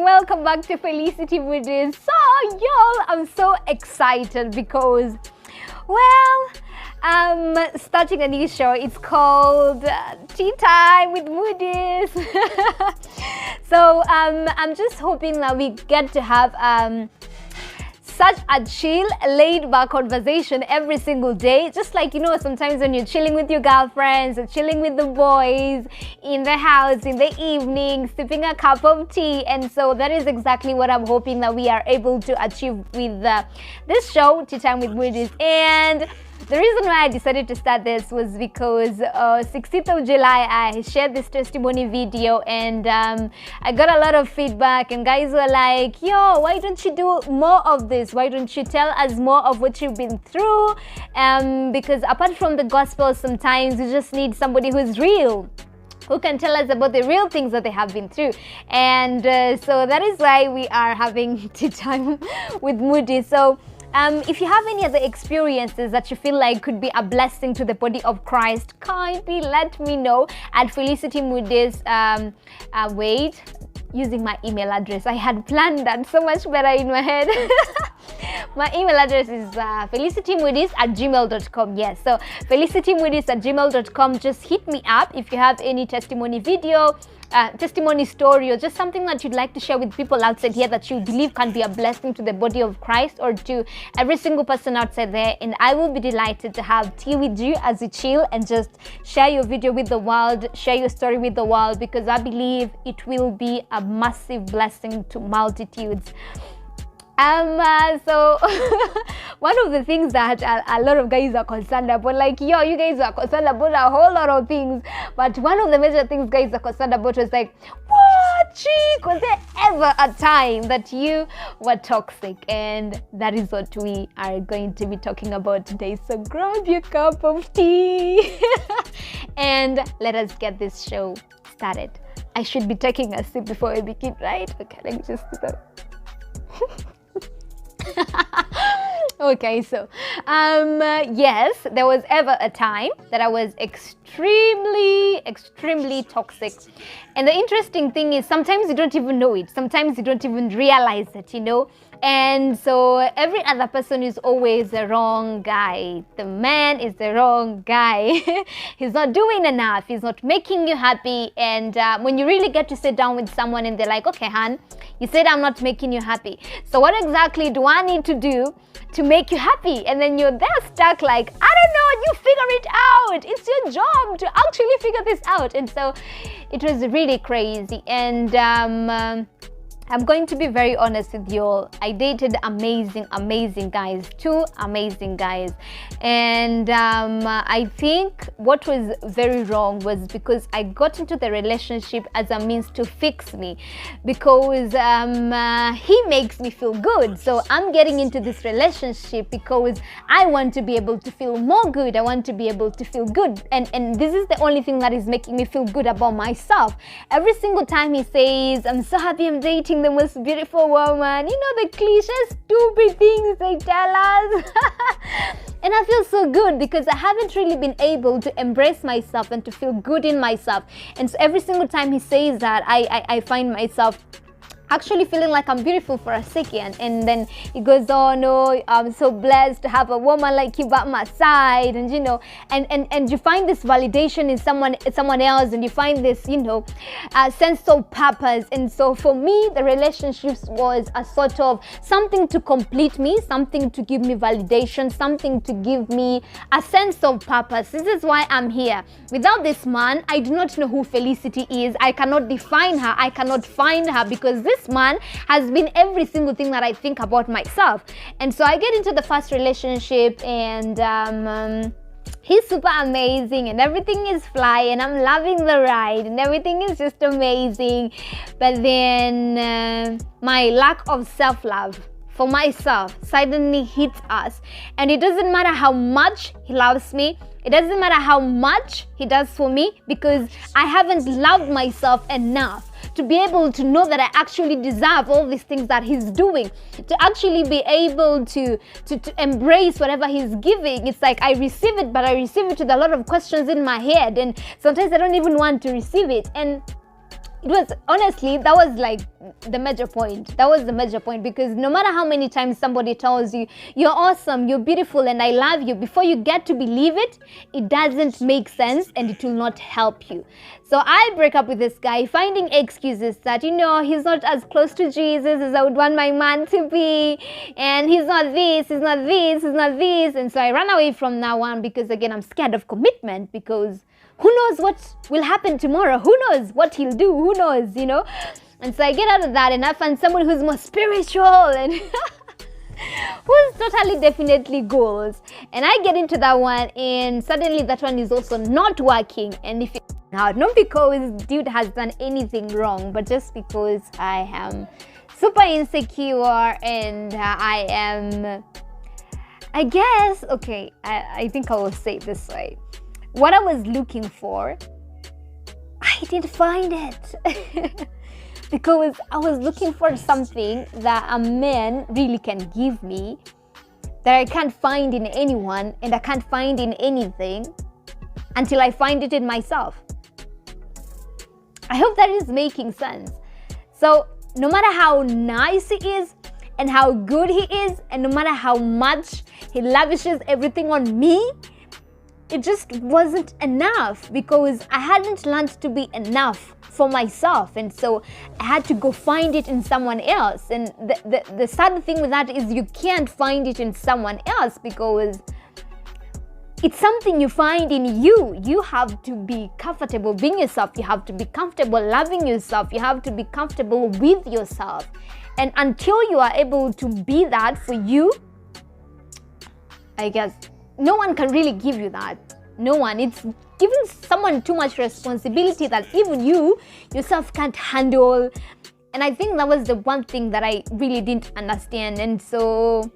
morning. Welcome back to Felicity Mudis. So, y'all, I'm so excited because, well, I'm starting a new show. It's called Teatime with Mudis. So, I'm just hoping that we get to have such a chill, laid-back conversation every single day. Just like, you know, sometimes when you're chilling with your girlfriends or chilling with the boys in the house in the evening, sipping a cup of tea. And so that is exactly what I'm hoping that we are able to achieve with this show, Tea Time with Mudis. And the reason why I decided to start this was because 16th of July, I shared this testimony video and I got a lot of feedback, and guys were like, yo, why don't you do more of this? Why don't you tell us more of what you've been through? Because apart from the gospel, sometimes you just need somebody who's real, who can tell us about the real things that they have been through. And so that is why we are having Tea Time with Moody. So if you have any other experiences that you feel like could be a blessing to the body of Christ, kindly let me know at Felicity Mudis. Wait, using my email address. I had planned that so much better in my head. My email address is felicitymudis@gmail.com. Yes, so felicitymudis@gmail.com. Just hit me up if you have any testimony video, testimony story, or just something that you'd like to share with people outside here that you believe can be a blessing to the body of Christ or to every single person outside there. And I will be delighted to have tea with you as you chill and just share your video with the world, share your story with the world, because I believe it will be a massive blessing to multitudes. So one of the things that a lot of guys are concerned about, like, yo, you guys are concerned about a whole lot of things, but one of the major things guys are concerned about was like, what, chick, was there ever a time that you were toxic? And that is what we are going to be talking about today. So grab your cup of tea and let us get this show started. I should be taking a sip before we begin, right? Okay, let me just do that. Okay, so yes, there was ever a time that I was extremely toxic. And the interesting thing is sometimes you don't even know it. Sometimes you don't even realize it, you know. And so every other person is always the wrong guy. The man is the wrong guy. He's not doing enough. He's not making you happy. And when you really get to sit down with someone and they're like, okay, Han, you said I'm not making you happy. So what exactly do I need to do to make you happy? And then you're there stuck like, I don't know, you figure it out. It's your job to actually figure this out. And so it was really crazy. And I'm going to be very honest with you all. I dated amazing guys, 2 amazing guys. And I think what was very wrong was because I got into the relationship as a means to fix me, because he makes me feel good. So I'm getting into this relationship because I want to be able to feel more good. I want to be able to feel good. And this is the only thing that is making me feel good about myself. Every single time he says, I'm so happy I'm dating the most beautiful woman, you know, the cliche stupid things they tell us. And I feel so good because I haven't really been able to embrace myself and to feel good in myself. And so every single time he says that, I find myself actually feeling like I'm beautiful for a second. And then he goes, oh no, I'm so blessed to have a woman like you by my side. And you know, and you find this validation in someone else, and you find this, you know, sense of purpose. And so for me, the relationships was a sort of something to complete me, something to give me validation, something to give me a sense of purpose. This is why I'm here. Without this man, I do not know who Felicity is. I cannot define her. I cannot find her, because this man has been every single thing that I think about myself. And so I get into the first relationship, and he's super amazing and everything is fly and I'm loving the ride and everything is just amazing. But then my lack of self-love for myself suddenly hits us, and it doesn't matter how much he loves me, it doesn't matter how much he does for me, because I haven't loved myself enough to be able to know that I actually deserve all these things that he's doing, to actually be able to embrace whatever he's giving. It's like I receive it, but I receive it with a lot of questions in my head, and sometimes I don't even want to receive it. And it was, honestly, that was like the major point. That was the major point, because no matter how many times somebody tells you you're awesome, you're beautiful, and I love you, before you get to believe it, it doesn't make sense and it will not help you. So I break up with this guy, finding excuses that, he's not as close to Jesus as I would want my man to be, and he's not this, he's not this, he's not this. And so I ran away from now on, because again, I'm scared of commitment, because who knows what will happen tomorrow? Who knows what he'll do? Who knows, And so I get out of that, and I find someone who's more spiritual and who's totally definitely goals. And I get into that one, and suddenly that one is also not working. And if it's not because dude has done anything wrong, but just because I am super insecure, and I am, I guess, okay, I think I will say it this way. What I was looking for, I didn't find it. Because I was looking for something that a man really can give me, that I can't find in anyone, and I can't find in anything until I find it in myself. I hope that is making sense. So no matter how nice he is, and how good he is, and no matter how much he lavishes everything on me, it just wasn't enough, because I hadn't learned to be enough for myself. And so I had to go find it in someone else. And the sad thing with that is you can't find it in someone else, because it's something you find in you. You have to be comfortable being yourself. You have to be comfortable loving yourself. You have to be comfortable with yourself. And until you are able to be that for you, I guess no one can really give you that. No one. It's giving someone too much responsibility that even you yourself can't handle. And I think that was the one thing that I really didn't understand. And so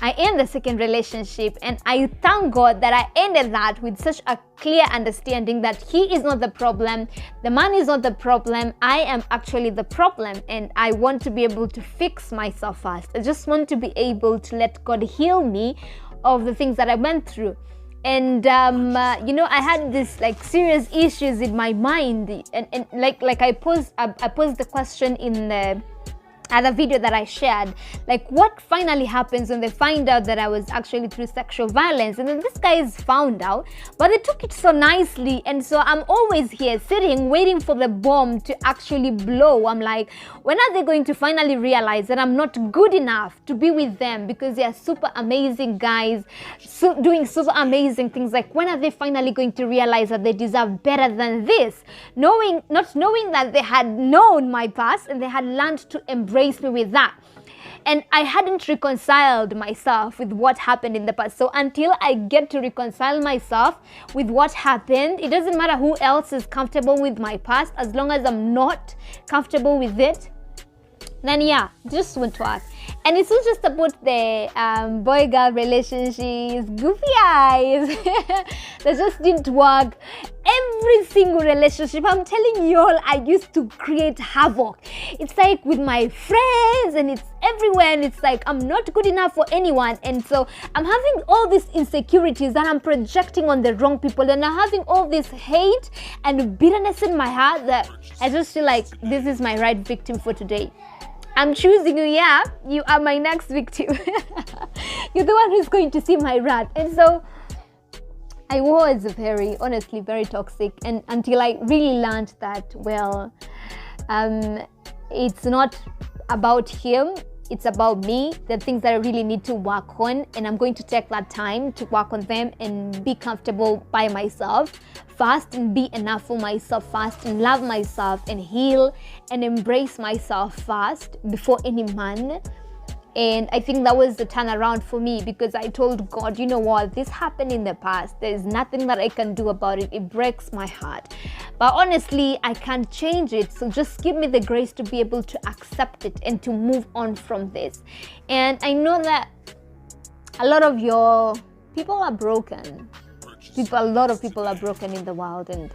I end the second relationship, and I thank God that I ended that with such a clear understanding that he is not the problem, the man is not the problem, I am actually the problem, and I want to be able to fix myself first. I just want to be able to let God heal me of the things that I went through. And I had this serious issues in my mind, and I posed the question in the other video that I shared, what finally happens when they find out that I was actually through sexual violence. And then this guy is found out, but they took it so nicely, and so I'm always here sitting waiting for the bomb to actually blow. I'm like, when are they going to finally realize that I'm not good enough to be with them, because they are super amazing guys, doing super amazing things? When are they finally going to realize that they deserve better than this, not knowing that they had known my past and they had learned to embrace me with that. And I hadn't reconciled myself with what happened in the past. So until I get to reconcile myself with what happened, it doesn't matter who else is comfortable with my past, as long as I'm not comfortable with it, then yeah, just won't work. And it's not just about the boy-girl relationships, goofy eyes that just didn't work. Every single relationship, I'm telling you all, I used to create havoc. It's with my friends, and it's everywhere, and it's I'm not good enough for anyone. And so I'm having all these insecurities that I'm projecting on the wrong people, and I'm having all this hate and bitterness in my heart that I just feel like this is my right victim for today. I'm choosing you, yeah, you are my next victim. You're the one who's going to see my wrath. And so I was honestly very toxic, and until I really learned that, it's not about him, it's about me, the things that I really need to work on, and I'm going to take that time to work on them and be comfortable by myself first, and be enough for myself first, and love myself and heal and embrace myself first before any man. And I think that was the turnaround for me, because I told God, you know what, this happened in the past. There's nothing that I can do about it. It breaks my heart. But honestly, I can't change it. So just give me the grace to be able to accept it and to move on from this. And I know that a lot of people are broken. A lot of people are broken in the world. And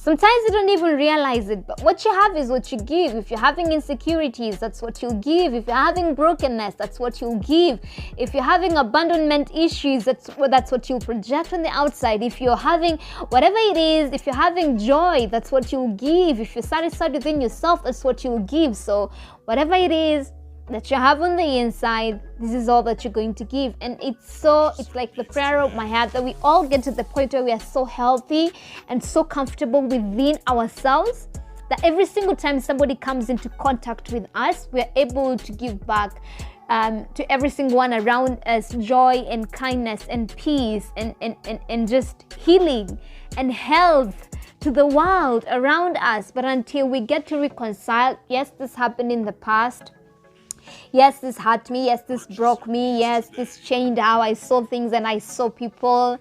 Sometimes you don't even realize it, but what you have is what you give. If you're having insecurities, that's what you'll give. If you're having brokenness, that's what you'll give. If you're having abandonment issues, that's what you'll project on the outside. If you're having whatever it is, if you're having joy, that's what you'll give. If you're satisfied within yourself, that's what you'll give. So whatever it is that you have on the inside, this is all that you're going to give. And it's like the prayer of my heart that we all get to the point where we are so healthy and so comfortable within ourselves that every single time somebody comes into contact with us, we're able to give back to every single one around us joy and kindness and peace and just healing and health to the world around us. But until we get to reconcile, yes, this happened in the past. Yes, this hurt me. Yes, this broke me. Yes, this changed how I saw things and I saw people.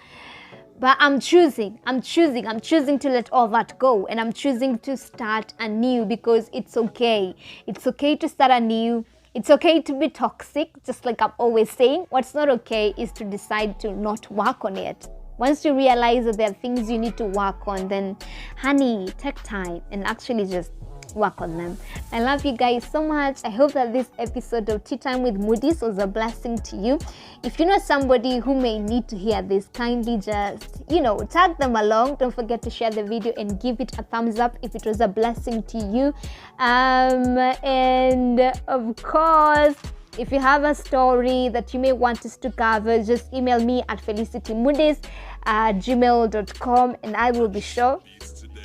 But I'm choosing to let all that go. And I'm choosing to start anew because it's okay. It's okay to start anew. It's okay to be toxic, just like I'm always saying. What's not okay is to decide to not work on it. Once you realize that there are things you need to work on, then honey, take time and actually just work on them. I love you guys so much. I hope that this episode of Tea Time with Mudis was a blessing to you. If you know somebody who may need to hear this, kindly just, tag them along. Don't forget to share the video and give it a thumbs up if it was a blessing to you. And of course, if you have a story that you may want us to cover, just email me at felicitymudis@gmail.com and I will be sure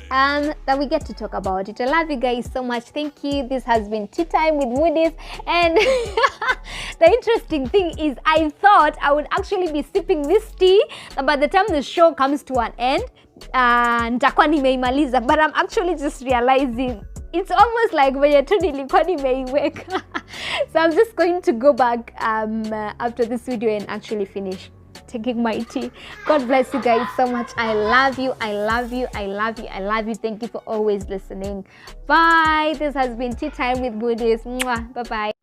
that we get to talk about it. I love you guys so much. Thank you. This has been Tea Time with Mudis. And the interesting thing is I thought I would actually be sipping this tea by the time the show comes to an end. Nitakuwa nimeimaliza, but I'm actually just realizing it's almost like venye tu nilikuwa nimeiweka. So I'm just going to go back after this video and actually finish taking my tea. God bless you guys so much. I love you. I love you. I love you. I love you. Thank you for always listening. Bye. This has been Tea Time with Mudis. Bye bye.